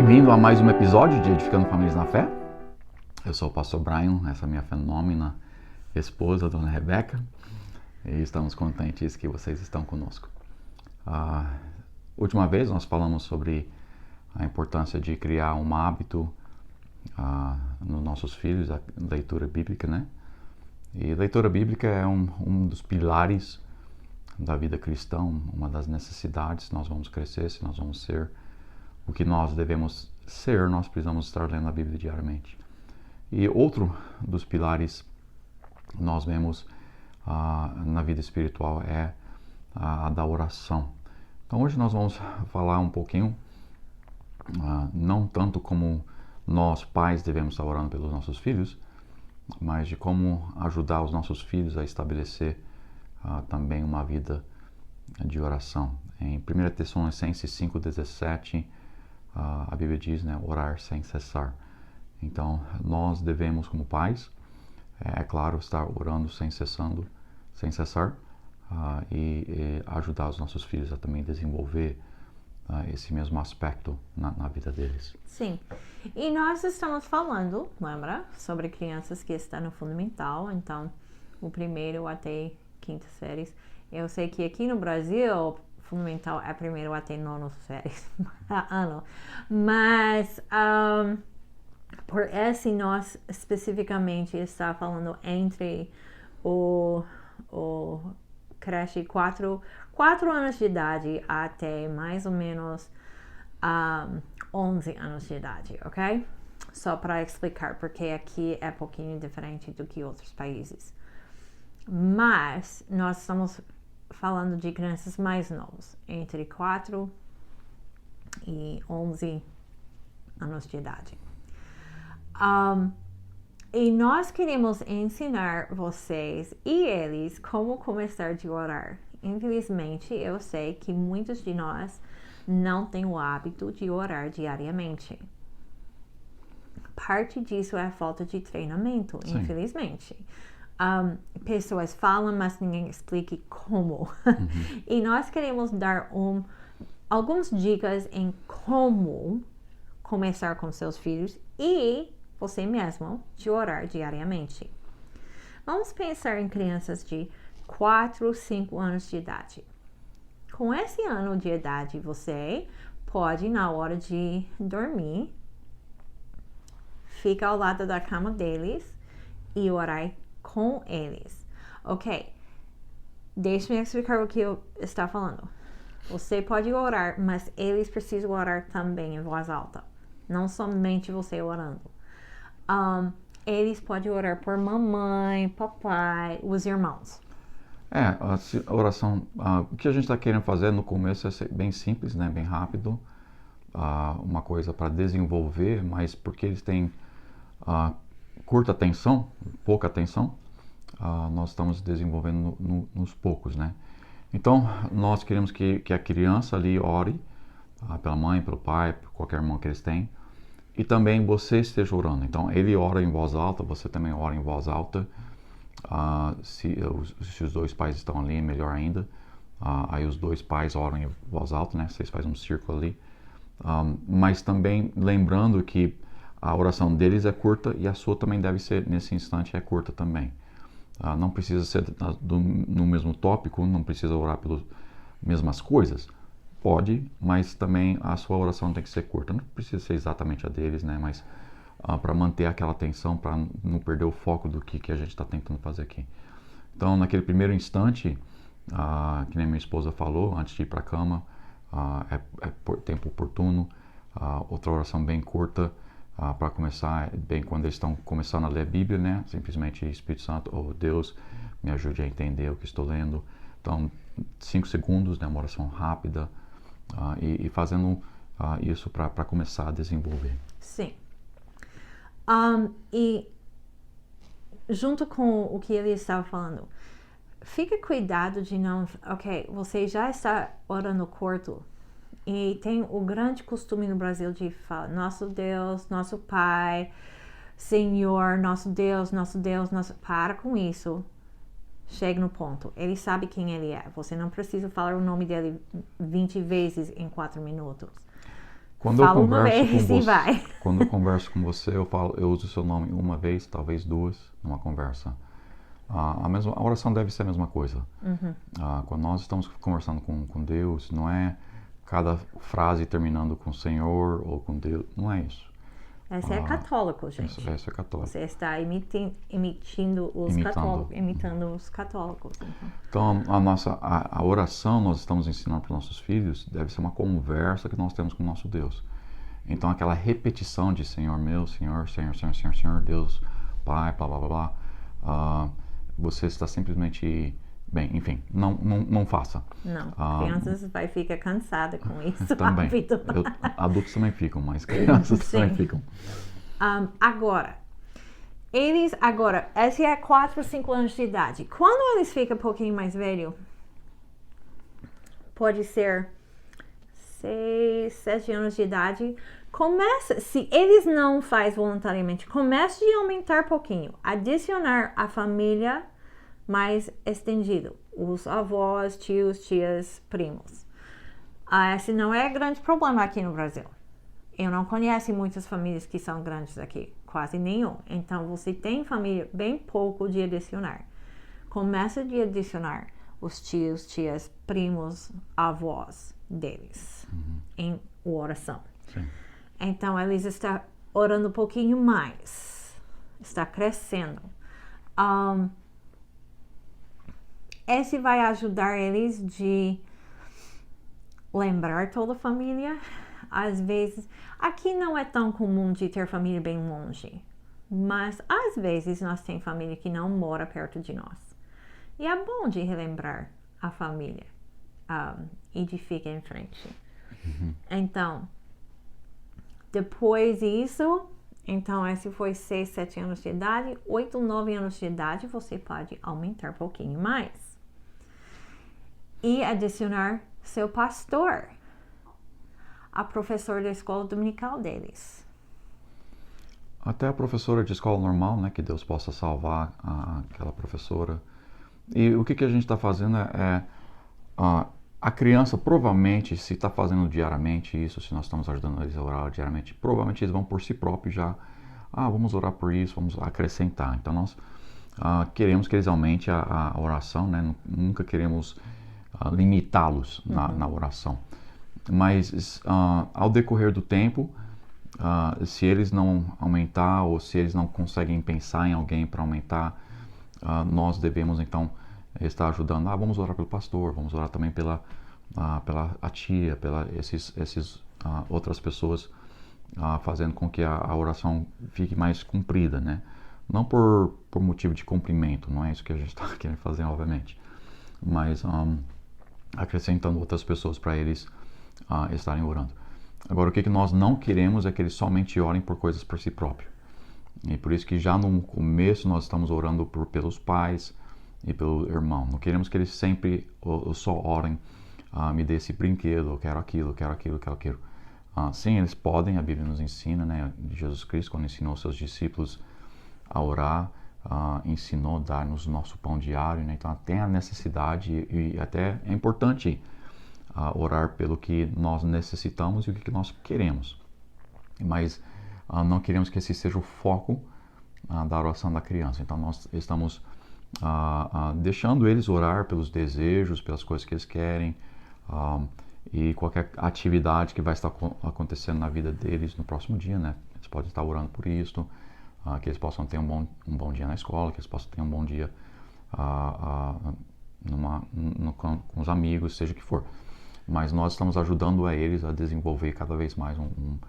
Bem-vindo a mais um episódio de Edificando Famílias na Fé. Eu sou o pastor Brian, essa é a minha fenômena esposa, dona Rebeca, e estamos contentes que vocês estão conosco. Última vez nós falamos sobre a importância de criar um hábito nos nossos filhos, a leitura bíblica, né? E leitura bíblica é um dos pilares da vida cristã, uma das necessidades. Nós vamos crescer, se nós vamos ser o que nós devemos ser, nós precisamos estar lendo a Bíblia diariamente. E outro dos pilares que nós vemos na vida espiritual é a da oração. Então hoje nós vamos falar um pouquinho, não tanto como nós pais devemos estar orando pelos nossos filhos, mas de como ajudar os nossos filhos a estabelecer também uma vida de oração. Em 1 Tessalonicenses 5,17, a Bíblia diz, né, orar sem cessar. Então, nós devemos, como pais, é claro, estar orando sem cessar, e ajudar os nossos filhos a também desenvolver esse mesmo aspecto na vida deles. Sim, e nós estamos falando, lembra, sobre crianças que estão no fundamental, então, o primeiro até quinta séries. Eu sei que aqui no Brasil, fundamental é primeiro até nono séries ano, mas por esse nós especificamente está falando entre o creche 4 anos de idade até mais ou menos 11 anos de idade, ok? Só para explicar, porque aqui é um pouquinho diferente do que outros países. Mas nós estamos falando de crianças mais novas, entre 4 e 11 anos de idade. E nós queremos ensinar vocês e eles como começar a orar. Infelizmente, eu sei que muitos de nós não têm o hábito de orar diariamente. Parte disso é a falta de treinamento, Sim. Infelizmente. Pessoas falam, mas ninguém explica como. E nós queremos dar algumas dicas em como começar com seus filhos e você mesmo de orar diariamente. Vamos pensar em crianças de 4, 5 anos de idade. Com esse ano de idade, você pode, na hora de dormir, ficar ao lado da cama deles e orar com eles. Ok, deixe-me explicar o que eu estou falando. Você pode orar, mas eles precisam orar também em voz alta. Não somente você orando. Eles podem orar por mamãe, papai, os irmãos. A oração, o que a gente está querendo fazer no começo é ser bem simples, né, bem rápido, uma coisa para desenvolver, mas porque eles têm curta atenção, pouca atenção, nós estamos desenvolvendo nos poucos, né? Então, nós queremos que a criança ali ore pela mãe, pelo pai, por qualquer irmão que eles têm, e também você esteja orando. Então, ele ora em voz alta, você também ora em voz alta. Se os dois pais estão ali, melhor ainda. Aí os dois pais oram em voz alta, né? Vocês fazem um círculo ali. Mas também lembrando que a oração deles é curta e a sua também deve ser, nesse instante, é curta também. Não precisa ser no mesmo tópico, não precisa orar pelas mesmas coisas. Pode, mas também a sua oração tem que ser curta. Não precisa ser exatamente a deles, né? Mas para manter aquela atenção, para não perder o foco do que a gente está tentando fazer aqui. Então, naquele primeiro instante, que nem minha esposa falou, antes de ir para a cama, é tempo oportuno. Outra oração bem curta para começar, bem quando eles estão começando a ler a Bíblia, né? Simplesmente Espírito Santo, oh Deus, me ajude a entender o que estou lendo. Então, 5 segundos, né? Uma oração rápida, e fazendo isso para começar a desenvolver. Sim. E junto com o que ele estava falando, fique cuidado de não... Ok, você já está orando curto e tem o grande costume no Brasil de falar nosso Deus, nosso Pai, Senhor, nosso Deus, nosso Deus, nosso... Para com isso. Chegue no ponto. Ele sabe quem ele é. Você não precisa falar o nome dele 20 vezes em 4 minutos. Quando eu Fala uma converso com vez e você, vai. quando eu converso com você, eu uso o seu nome uma vez, talvez duas, numa conversa. A oração deve ser a mesma coisa. Quando nós estamos conversando com Deus, não é cada frase terminando com Senhor ou com Deus, não é isso. Esse é católico, gente. Isso é católico. Você está imitando os católicos. Então, a oração nós estamos ensinando para os nossos filhos deve ser uma conversa que nós temos com o nosso Deus. Então, aquela repetição de Senhor meu, Senhor, Senhor, Senhor, Senhor, Senhor, Deus, Pai, blá, blá, blá, blá, você está simplesmente... Bem, enfim, não faça. Não, crianças vai ficar cansada com isso. Também. Adultos também ficam, mas crianças também ficam. Agora, esse é 4, 5 anos de idade. Quando eles ficam um pouquinho mais velhos, pode ser 6, 7 anos de idade, se eles não fazem voluntariamente, comece a aumentar um pouquinho, adicionar a família mais estendido, os avós, tios, tias, primos. Esse não é grande problema aqui no Brasil. Eu não conheço muitas famílias que são grandes aqui, quase nenhum. Então, você tem família bem pouco de adicionar. Começa de adicionar os tios, tias, primos, avós deles em oração. Sim. Então, eles estão orando um pouquinho mais. Está crescendo. Esse vai ajudar eles de lembrar toda a família. Às vezes, aqui não é tão comum de ter família bem longe, mas às vezes nós temos família que não mora perto de nós. E é bom de relembrar a família e de ficar em frente. Então, depois disso, então esse foi 6, 7 anos de idade, 8, 9 anos de idade, você pode aumentar um pouquinho mais. E adicionar seu pastor, a professora da escola dominical deles. Até a professora de escola normal, né, que Deus possa salvar aquela professora. E o que a gente está fazendo a criança provavelmente, se está fazendo diariamente isso, se nós estamos ajudando eles a orar diariamente, provavelmente eles vão por si próprios já, vamos orar por isso, vamos acrescentar. Então nós queremos que eles aumentem a oração, né? Nunca queremos limitá-los na oração. Mas ao decorrer do tempo, se eles não aumentar ou se eles não conseguem pensar em alguém para aumentar, nós devemos então estar ajudando. Vamos orar pelo pastor, vamos orar também pela a tia, pela esses outras pessoas, fazendo com que a oração fique mais cumprida, né? Não por motivo de cumprimento, não é isso que a gente está querendo fazer, obviamente, mas acrescentando outras pessoas para eles estarem orando. Agora, o que nós não queremos é que eles somente orem por coisas por si próprio. E por isso que já no começo nós estamos orando pelos pais e pelo irmão. Não queremos que eles sempre só orem, me dê esse brinquedo, eu quero aquilo, quero aquilo, quero aquilo. Sim, eles podem, a Bíblia nos ensina, né? Jesus Cristo, quando ensinou seus discípulos a orar, ensinou a dar-nos nosso pão diário, né? Então tem a necessidade e até é importante orar pelo que nós necessitamos e o que nós queremos. Mas não queremos que esse seja o foco da oração da criança. Então nós estamos deixando eles orar pelos desejos, pelas coisas que eles querem, e qualquer atividade que vai estar acontecendo na vida deles no próximo dia, né? Eles podem estar orando por isso, que eles possam ter um bom dia na escola, que eles possam ter um bom dia com os amigos, seja o que for. Mas nós estamos ajudando a eles a desenvolver cada vez mais uma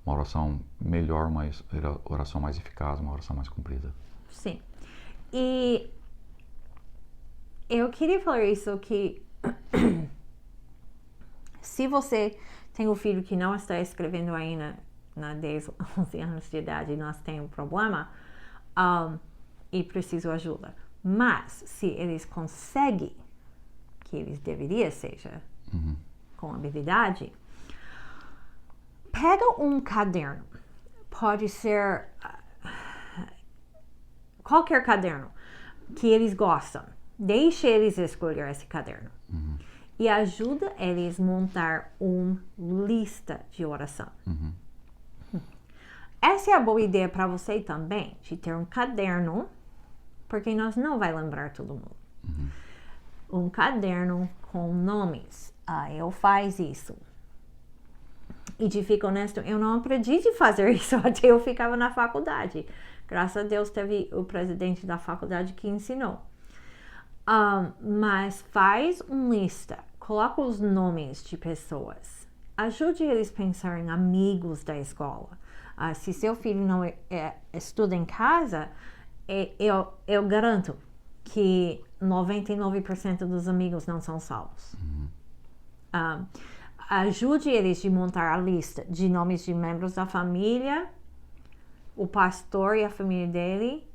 oração melhor, uma oração mais eficaz, uma oração mais cumprida. Sim. E eu queria falar isso que se você tem um filho que não está escrevendo ainda na 10, 11 anos de idade, nós temos um problema e preciso de ajuda. Mas se eles conseguem, que eles deveriam seja com habilidade, pega um caderno, pode ser qualquer caderno que eles gostam, deixe eles escolher esse caderno. e ajuda eles a montar uma lista de oração. Essa é a boa ideia para você também, de ter um caderno, porque nós não vai lembrar todo mundo. Um caderno com nomes. Eu faz isso. E de ficar honesto, eu não aprendi de fazer isso até eu ficava na faculdade. Graças a Deus teve o presidente da faculdade que ensinou. Mas faz uma lista, coloca os nomes de pessoas. Ajude eles a pensar em amigos da escola. Se seu filho não estuda em casa, eu garanto que 99% dos amigos não são salvos. Ajude eles a montar a lista de nomes de membros da família, o pastor e a família dele,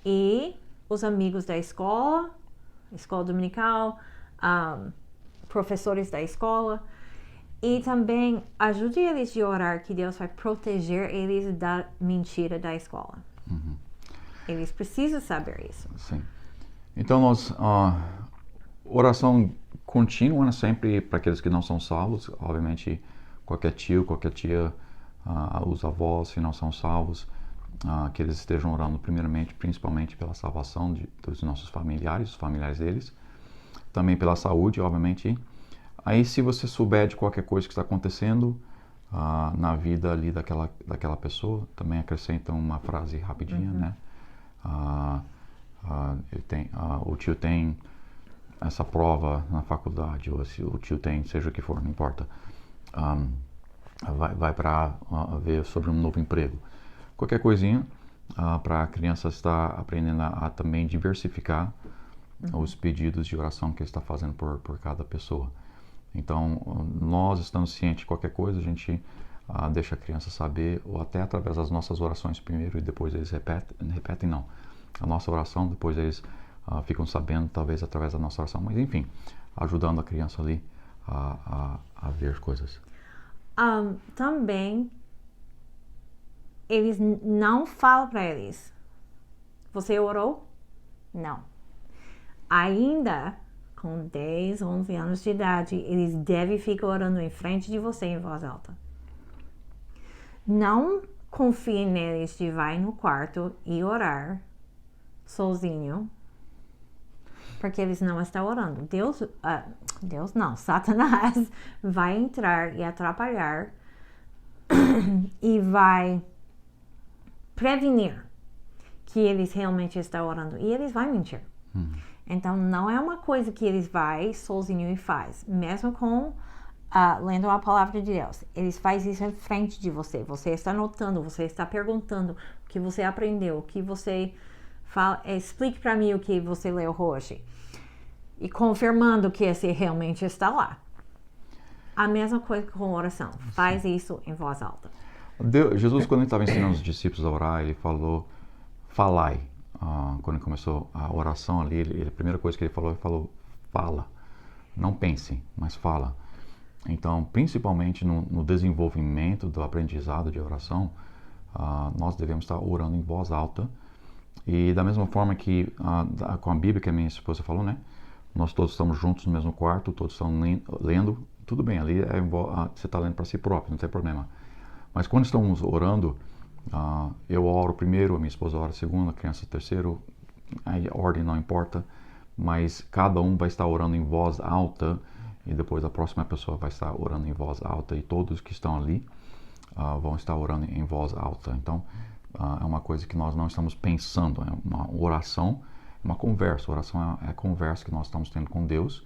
e os amigos da escola dominical, professores da escola. E também ajude eles a orar que Deus vai proteger eles da mentira da escola. Eles precisam saber isso. Sim. Então, oração contínua, né, sempre para aqueles que não são salvos. Obviamente, qualquer tio, qualquer tia, os avós, se não são salvos, que eles estejam orando primeiramente, principalmente pela salvação dos nossos familiares, os familiares deles. Também pela saúde, obviamente. Aí, se você souber de qualquer coisa que está acontecendo na vida ali daquela pessoa, também acrescenta uma frase rapidinha, né? O tio tem essa prova na faculdade, ou se o tio tem, seja o que for, não importa. Vai para ver sobre um novo emprego. Qualquer coisinha para a criança estar aprendendo a também diversificar os pedidos de oração que ele está fazendo por cada pessoa. Então, nós estando cientes de qualquer coisa, a gente deixa a criança saber, ou até através das nossas orações primeiro e depois eles repetem não. A nossa oração, depois eles ficam sabendo, talvez através da nossa oração. Mas enfim, ajudando a criança ali a ver coisas. Também, eles não falam para eles, você orou? Não. Ainda com 10, 11 anos de idade, eles devem ficar orando em frente de você em voz alta. Não confie neles de vai no quarto e orar sozinho, porque eles não estão orando. Deus não, Satanás vai entrar e atrapalhar e vai prevenir que eles realmente estão orando, e eles vão mentir. Então, não é uma coisa que eles vai sozinho e faz. Mesmo com lendo a palavra de Deus, eles fazem isso em frente de você. Você está anotando, você está perguntando o que você aprendeu, o que você fala. Explique para mim o que você leu hoje. E confirmando que esse realmente está lá. A mesma coisa com oração. Faz isso em voz alta. Jesus, quando ele estava ensinando os discípulos a orar, ele falou, falai. Quando ele começou a oração ali, a primeira coisa que ele falou, fala. Não pense, mas fala. Então, principalmente no desenvolvimento do aprendizado de oração, nós devemos estar orando em voz alta. E da mesma forma que com a Bíblia que a minha esposa falou, né? Nós todos estamos juntos no mesmo quarto, todos estão lendo. Tudo bem, ali você está lendo para si próprio, não tem problema. Mas quando estamos orando, eu oro primeiro, a minha esposa ora segundo, a criança terceiro, a ordem não importa, mas cada um vai estar orando em voz alta e depois a próxima pessoa vai estar orando em voz alta e todos que estão ali vão estar orando em voz alta. Então, é uma coisa que nós não estamos pensando, é uma oração, uma conversa. Oração é a conversa que nós estamos tendo com Deus,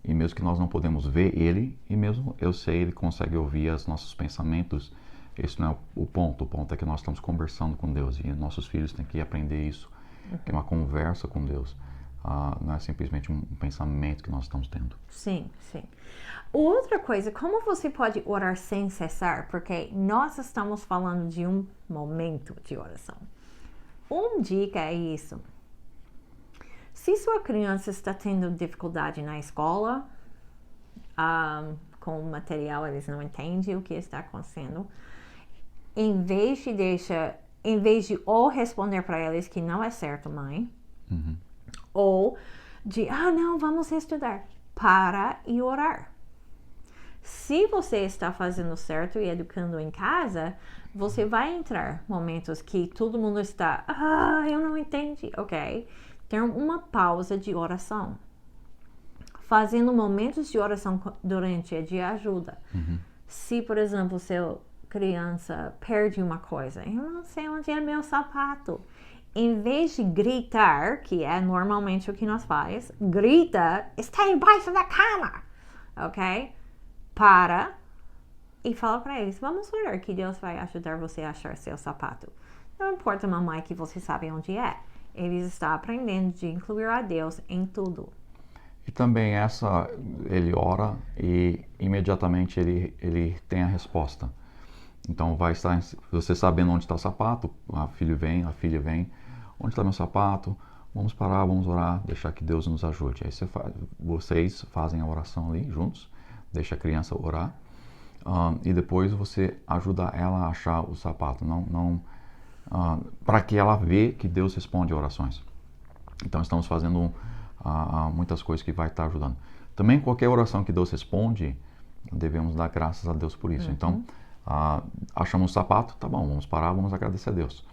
e mesmo que nós não podemos ver Ele, e mesmo eu sei, Ele consegue ouvir os nossos pensamentos. Esse não é o ponto é que nós estamos conversando com Deus, e nossos filhos têm que aprender isso, que é uma conversa com Deus, não é simplesmente um pensamento que nós estamos tendo. Sim, sim. Outra coisa, como você pode orar sem cessar? Porque nós estamos falando de um momento de oração. Uma dica é isso. Se sua criança está tendo dificuldade na escola, com o material, eles não entendem o que está acontecendo, em vez de ou responder para eles que não é certo, mãe, ou de, não, vamos estudar. para e orar. Se você está fazendo certo e educando em casa, você vai entrar momentos que todo mundo está, eu não entendi, ok? Ter uma pausa de oração. Fazendo momentos de oração durante o dia ajuda. Se, por exemplo, seu criança perde uma coisa, eu não sei onde é meu sapato. Em vez de gritar, que é normalmente o que nós faz, grita, está embaixo da cama, ok? Para e fala para eles, vamos orar que Deus vai ajudar você a achar seu sapato. Não importa, mamãe, que você sabe onde é. Eles estão aprendendo de incluir a Deus em tudo. E também ele ora e imediatamente ele tem a resposta. Então vai estar, você sabendo onde está o sapato, a filha vem, onde está meu sapato? Vamos parar, vamos orar, deixar que Deus nos ajude. Aí vocês fazem a oração ali juntos, deixa a criança orar, e depois você ajuda ela a achar o sapato, para que ela vê que Deus responde a orações. Então estamos fazendo muitas coisas que vai estar ajudando. Também qualquer oração que Deus responde, devemos dar graças a Deus por isso. Então, achamos o sapato, tá bom, vamos parar, vamos agradecer a Deus.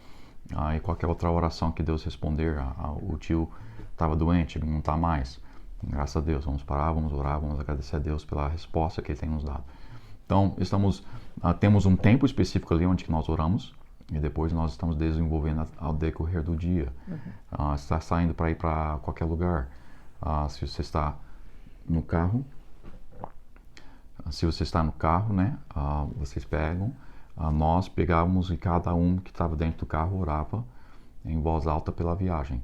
E qualquer outra oração que Deus responder, o tio estava doente, ele não está mais, graças a Deus, vamos parar, vamos orar, vamos agradecer a Deus pela resposta que Ele tem nos dado. Então, temos um tempo específico ali onde nós oramos, e depois nós estamos desenvolvendo ao decorrer do dia. Está saindo para ir para qualquer lugar. Se você está no carro, né, vocês pegam, nós pegávamos e cada um que estava dentro do carro orava em voz alta pela viagem.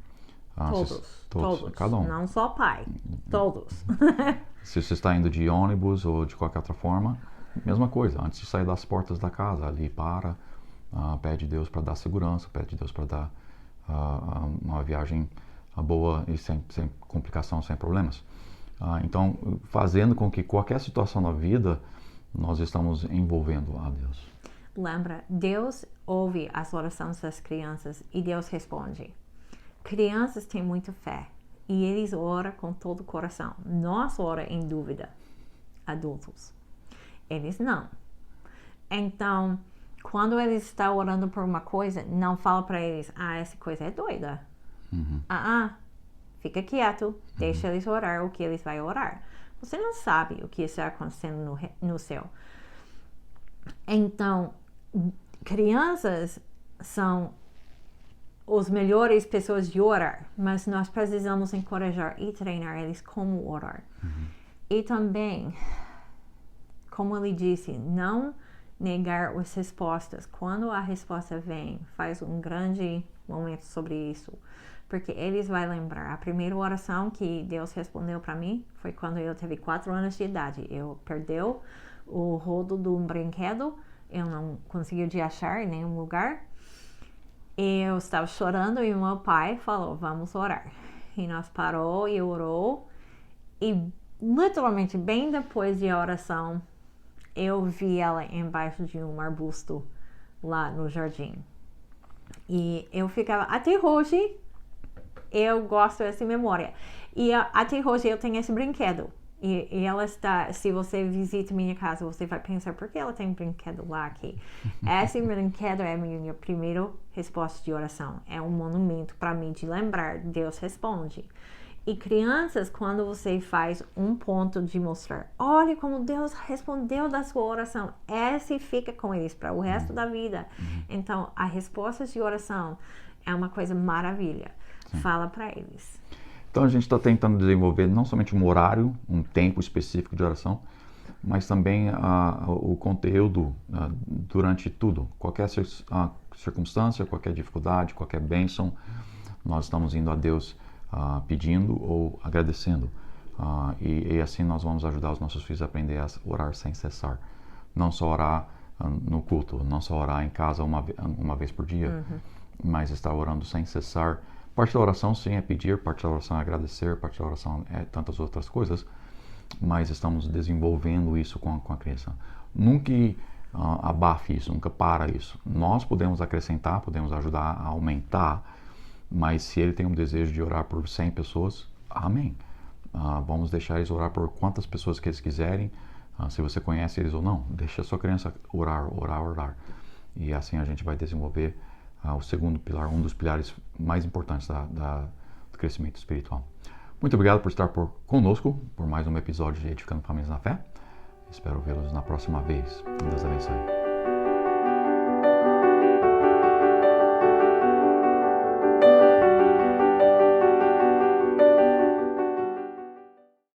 Todos. Cada um. Não só pai, todos. Se você está indo de ônibus ou de qualquer outra forma, mesma coisa. Antes de sair das portas da casa, ali pede Deus para dar segurança, pede Deus para dar uma viagem boa e sem complicação, sem problemas. Então, fazendo com que qualquer situação na vida, nós estamos envolvendo a Deus. Lembra, Deus ouve as orações das crianças e Deus responde. Crianças têm muita fé e eles oram com todo o coração. Nós oramos em dúvida, adultos. Eles não. Então, quando eles estão orando por uma coisa, não fala para eles, essa coisa é doida. Fica quieto, deixa eles orar o que eles vão orar. Você não sabe o que está acontecendo no céu. Então, crianças são as melhores pessoas de orar, mas nós precisamos encorajar e treinar eles como orar. E também, como ele disse, não negar as respostas. Quando a resposta vem, faz um grande momento sobre isso. Porque eles vão lembrar. A primeira oração que Deus respondeu para mim foi quando eu tive 4 anos de idade. Eu perdi o rodo de um brinquedo. Eu não consegui achar em nenhum lugar. Eu estava chorando e meu pai falou, vamos orar. E nós parou e orou. E literalmente bem depois da oração, eu vi ela embaixo de um arbusto lá no jardim. E eu ficava, até hoje, eu gosto dessa memória. E até hoje eu tenho esse brinquedo. E ela está, se você visita minha casa, você vai pensar, por que ela tem um brinquedo lá aqui? Esse brinquedo é a minha primeira resposta de oração. É um monumento para mim de lembrar, Deus responde. E crianças, quando você faz um ponto de mostrar, olha como Deus respondeu da sua oração, esse fica com eles para o resto da vida. Então, a resposta de oração é uma coisa maravilha. Fala para eles. Então, a gente está tentando desenvolver não somente um horário, um tempo específico de oração, mas também o conteúdo durante tudo. Qualquer circunstância, qualquer dificuldade, qualquer bênção, nós estamos indo a Deus pedindo ou agradecendo. E assim nós vamos ajudar os nossos filhos a aprender a orar sem cessar. Não só orar no culto, não só orar em casa uma vez por dia, mas estar orando sem cessar. Parte da oração, sim, é pedir, parte da oração é agradecer, parte da oração é tantas outras coisas, mas estamos desenvolvendo isso com a criança. Nunca abafe isso, nunca para isso. Nós podemos acrescentar, podemos ajudar a aumentar, mas se ele tem um desejo de orar por 100 pessoas, amém. Vamos deixar eles orar por quantas pessoas que eles quiserem. Se você conhece eles ou não, deixa a sua criança orar, orar, orar. E assim a gente vai desenvolver o segundo pilar, um dos pilares mais importantes do crescimento espiritual. Muito obrigado por estar conosco por mais um episódio de Edificando Famílias na Fé. Espero vê-los na próxima vez. Deus abençoe.